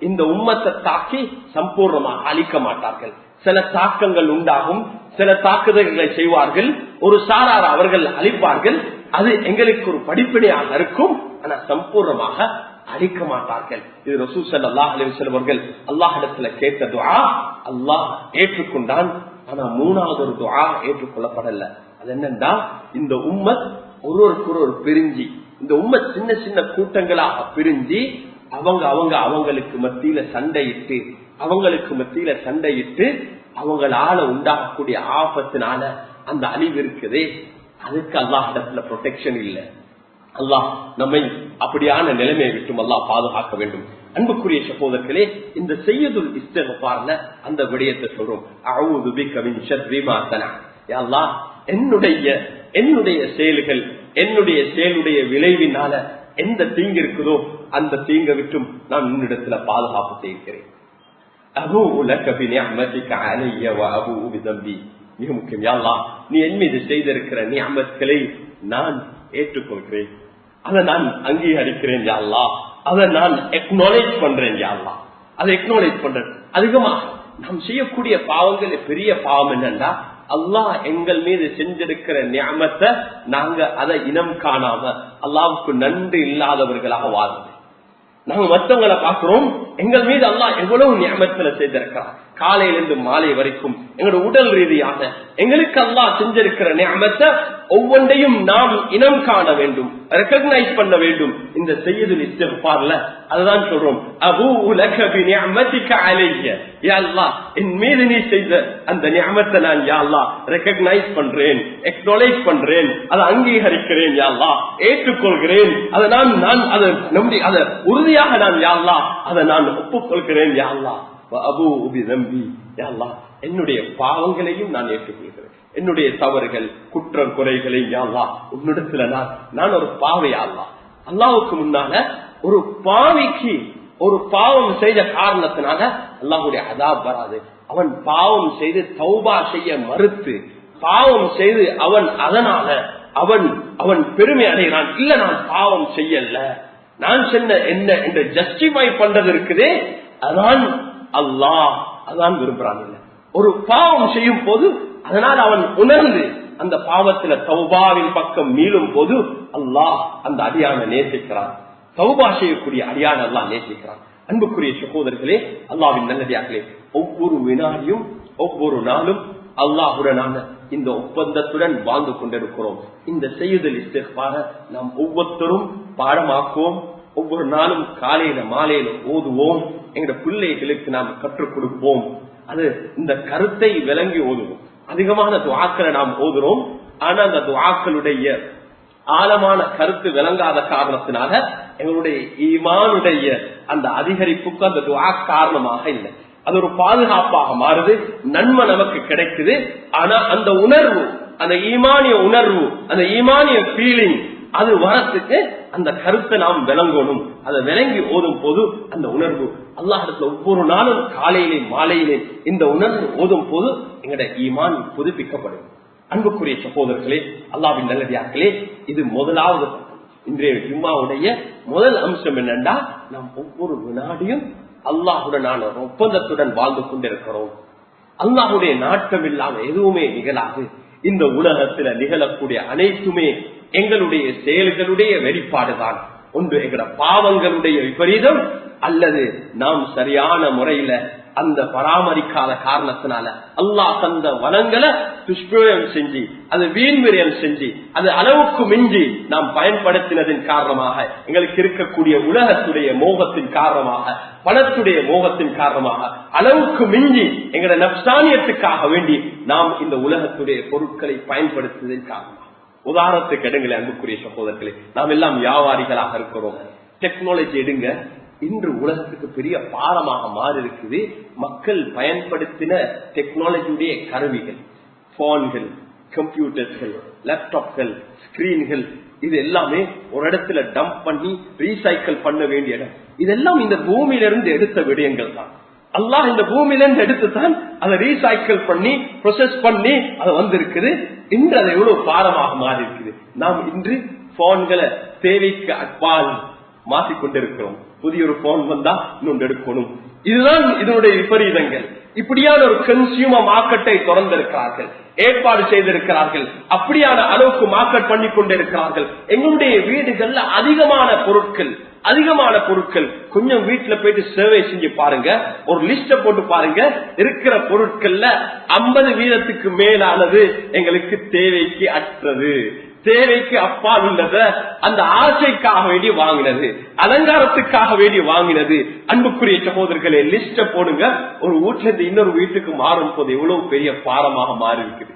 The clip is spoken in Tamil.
இந்த உம்மத்தை தாக்கி சம்பூர்ணமாக அழிக்க மாட்டார்கள். சில தாக்கங்கள் உண்டாகும், சில தாக்குதல்களை செய்வார்கள், ஒரு சாரார் அவர்கள் அழிப்பார்கள். அது எங்களுக்கு ஒரு படிப்பினையாக இருக்கும். ஆனா சம்பூர்ணமாக அழிக்க மாட்டார்கள். இது ரசூல் ஸல்லல்லாஹு அலைஹி வஸல்லம் அவர்கள் அல்லாஹ்விடத்துல கேட்ட துஆ அல்லாஹ் ஏற்றுக்கொண்டான். ஆனா மூணாவது ஒரு துஆ ஏற்றுக்கொள்ளப்படல. அது என்னன்னா, இந்த உம்மத் ஒருவருக்கு பிரிஞ்சு, இந்த உம்மத் சின்ன சின்ன கூட்டங்களாக பிரிஞ்சு அவங்களுக்கு மத்தியில சண்டையிட்டு அவங்களால உண்டாகக்கூடிய ஆபத்தினால அந்த அழிவு இருக்குதே, அதுக்கு அல்லாஹ்விடத்துல ப்ரொடெக்ஷன் இல்ல. அல்லாஹ் நம்மை அப்படியான நிலைமையை விட்டும் அல்லாஹ் பாதுகாக்க வேண்டும். அன்புக்குரிய சகோதரர்களே, இந்த செய்யுதுல் இஸ்திக்ஃபார்ல அந்த விடயத்தை சொல்றோம். அஊது பிக மின் ஷர்ரி மா ஸனா. யா அல்லாஹ், என்னுடைய செயல்கள், என்னுடைய செயலுடைய விளைவினால எந்த தீங்கு இருக்குதோ அந்த தீங்கை விட்டும் நான் உன்னிடத்துல பாதுகாப்பு செய்கிறேன். அபூஉ லக பி நிஅமதிக அலைய வ அபூஉ பி தம்பி. மிக முக்கியம், யா அல்லாஹ், நீ என் மீது செய்திருக்கிற நிஅமத்களை நான் ஏற்றுக்கொள்கிறேன், அதை நான் அங்கீகரிக்கிறேன் யா அல்லாஹ், அதை நான் எக்னாலேஜ் பண்றேன் யா அல்லாஹ், அதை எக்னாலேஜ் பண்றேன். அதிகமாக நாம் செய்யக்கூடிய பாவங்கள் பெரிய பாவம் என்னன்னா, அல்லாஹ் எங்கள் மீது செஞ்சிருக்கிற நியமத்தை நாங்க அதை இனம் காணாம அல்லாஹ்வுக்கு நன்றி இல்லாதவர்களாக வாழ்ந்து, நாங்க மற்றவங்களை பார்க்கிறோம், எங்கள் மீது அல்லாஹ் எவ்வளவு நியமத்துல செய்திருக்கிறார். காலையிலிருந்து மாலை வரைக்கும் எங்களோட உடல் ரீதியாக எங்களுக்கு அல்லாஹ் செஞ்சிருக்கிற நியமத்தை ஒவ்வொன்றையும் நாம் இனம் காண வேண்டும், ரெகக்னைஸ் பண்ண வேண்டும். இந்த செய்யுதுல் இஸ்திக்ஃபார்ல அதுதான் சொல்றோம். அபூஉ லக பி நிஅமதிக அலைய. யா அல்லாஹ், என் மீது நீ செய்த அந்த நியமத்தை நான் யா அல்லாஹ் ரெகக்னைஸ் பண்றேன், எக்னாலேஜ் பண்றேன், அதை அங்கீகரிக்கிறேன் யா அல்லாஹ், ஏற்றுக்கொள்கிறேன். அதை நான் அதை நம்பி அதை உறுதியாக நான் யா அல்லாஹ் அதை நான் ஒப்புக்கொள்கிறேன் யா அல்லாஹ். அபூஉ பி தம்பி. யா அல்லாஹ், என்னுடைய பாவங்களையும் நான் ஏற்றுக்கொள்கிறேன், என்னுடைய தவறுகள் குற்றம் குறைகளை யா அல்லாஹ் உன்னிடத்துல நான் ஒரு பாவி யா அல்லாஹ். அல்லாஹ்வுக்கு முன்னால ஒரு பாவிக்கு ஒரு பாவம் செய்த காரணத்தினால அல்லாஹ்வுடைய அதாப் வராது. அவன் பாவம் செய்து தௌபா செய்ய மறுத்து பாவம் செய்து அதனால அவன் பெருமை அடைகிறான். இல்ல, நான் பாவம் செய்யல, நான் சொன்ன என்ன என்று ஜஸ்டிஃபை பண்றது இருக்குதே, அதான் அல்லாஹ் அதான் விரும்புறான். இல்ல, ஒரு பாவம் செய்யும் போது அதனால் அவன் உணர்ந்து அந்த பாவத்துல தௌபாவின் பக்கம் மீளும் போது அல்லாஹ் அந்த அடியான நேசிக்கிறான். தௌபா செய்யக்கூடிய அடியான அல்லாஹ் நேசிக்கிறான். அன்புக்குரிய சகோதரர்களே, அல்லாஹ்வின் நல்லடியார்களே, ஒவ்வொரு வினாடியும் ஒவ்வொரு நாளும் அல்லாஹ்வுடனான இந்த ஒப்பந்தத்துடன் வாழ்ந்து கொண்டிருக்கிறோம். இந்த செய்யுதல் இஸ்திக்ஃபார நாம் ஒவ்வொருத்தரும் பாடமாக்குவோம். ஒவ்வொரு நாளும் காலையில மாலையில ஓதுவோம். எங்களுடைய பிள்ளைகளுக்கு நாம் கற்றுக் கொடுப்போம். அது இந்த கருத்தை விளங்கி ஓதுவோம். அதிகமான துஆக்களை நாம் ஓதுறோம். ஆனா அந்த துஆக்களுடைய ஆழமான கருத்து விளங்காத காரணத்தினால எங்களுடைய ஈமானுடைய அந்த அதிகரிப்புக்கு அந்த துஆ காரணமாக இல்லை. அது ஒரு பாதுகாப்பாக மாறுது, நன்மை நமக்கு கிடைக்குது. ஆனா அந்த உணர்வு, அந்த ஈமானிய உணர்வு, அந்த ஈமானிய ஃபீலிங் அது வரத்துக்கு அந்த கருத்தை நாம் விளங்கணும். அதை விளங்கி ஓதும் போது அந்த உணர்வு அல்லாஹ்விடத்துல ஒவ்வொரு நாளும் காலையிலே மாலையிலே இந்த உணர்வு ஓதும் போது எங்களுடைய ஈமான் புதுப்பிக்கப்படும். அன்புக்குரிய சகோதரர்களே, அல்லாஹ்வின் நல்லடியார்களே, இது முதலாவது இன்றைய ஜும்மாவுடைய முதல் அம்சம் என்னன்னா, நாம் ஒவ்வொரு வினாடியும் அல்லாஹுடனான ஒப்பந்தத்துடன் வாழ்ந்து கொண்டிருக்கிறோம். அல்லாஹுடைய நாட்டம் இல்லாம எதுவுமே நிகழாது. இந்த உலகத்துல நிகழக்கூடிய அனைத்துமே எங்களுடைய செயல்களுடைய வெளிப்பாடுதான். ஒன்று எங்களோட பாவங்களுடைய விபரீதம், அல்லது நாம் சரியான முறையில அந்த பராமரிக்காத காரணத்தினால அல்லாஹ் தந்த வளங்களை துஷ்பிரயோகம் செஞ்சு, அது வீண்விரயம் செஞ்சு, அது அளவுக்கு மிஞ்சி நாம் பயன்படுத்தினதின் காரணமாக, எங்களுக்கு இருக்கக்கூடிய உலகத்துடைய மோகத்தின் காரணமாக, பணத்துடைய மோகத்தின் காரணமாக, அளவுக்கு மிஞ்சி எங்களோட நப்சானியத்துக்காக வேண்டி நாம் இந்த உலகத்துடைய பொருட்களை பயன்படுத்துவதன் காரணமாக. உதாரணத்துக்கு எடுங்களே அன்புக்குரிய சகோதரர்களே, நாம் எல்லாம் வியாபாரிகளாக இருக்கிறோம். டெக்னாலஜி எடுங்க, இன்று உலகத்துக்கு பெரிய பாடமாக மாறி இருக்குது. மக்கள் பயன்படுத்தின டெக்னாலஜியுடைய கருவிகள், போன்கள், கம்ப்யூட்டர்கள், லேப்டாப்கள், ஸ்கிரீன்கள், இது எல்லாமே ஒரு இடத்துல டம்ப் பண்ணி ரீசைக்கிள் பண்ண வேண்டிய இடம். இதெல்லாம் இந்த பூமியிலிருந்து எடுத்த விடயங்கள் தான். அல்லாஹ் இந்த பூமியிலிருந்து எடுத்துத்தான் அதை ரீசைக்கிள் பண்ணி ப்ரொசஸ் பண்ணி அது வந்திருக்குது. இன்று அது எவ்வளவு பாரமாக மாறி இருக்குது. நாம் இன்று போன்களை தேவைக்கு அப்பால் மாற்றிக்கொண்டிருக்கிறோம். புதிய ஒரு போன் வந்தா இன்னொன்று எடுக்கணும். இதுதான் இதனுடைய விபரீதங்கள். இப்படியான ஒரு கன்சியூமர் மார்க்கெட்டை திறந்திருக்கிறார்கள், ஏற்பாடு செய்திருக்கிறார்கள். அப்படியான அளவுக்கு மார்க்கெட் பண்ணி கொண்டிருக்கிறார்கள். எங்களுடைய வீடுகள்ல அதிகமான பொருட்கள் கொஞ்சம் வீட்டுல போயிட்டு சர்வே செஞ்சு பாருங்க, ஒரு லிஸ்ட போட்டு பாருங்க. இருக்கிற பொருட்கள்ல 50% மேலானது எங்களுக்கு தேவைக்கு அற்றது, தேவைக்கு அப்பால் உள்ளத, அந்த ஆசைக்காக வேண்டி வாங்கினது, அலங்காரத்துக்காக வேண்டி வாங்கினது. அன்புக்குரிய சகோதரர்களே, லிஸ்ட போடுங்க. ஒரு வீட்டுல இருந்து இன்னொரு வீட்டுக்கு மாறும் போது எவ்வளவு பெரிய பாரமாக மாறி இருக்குது.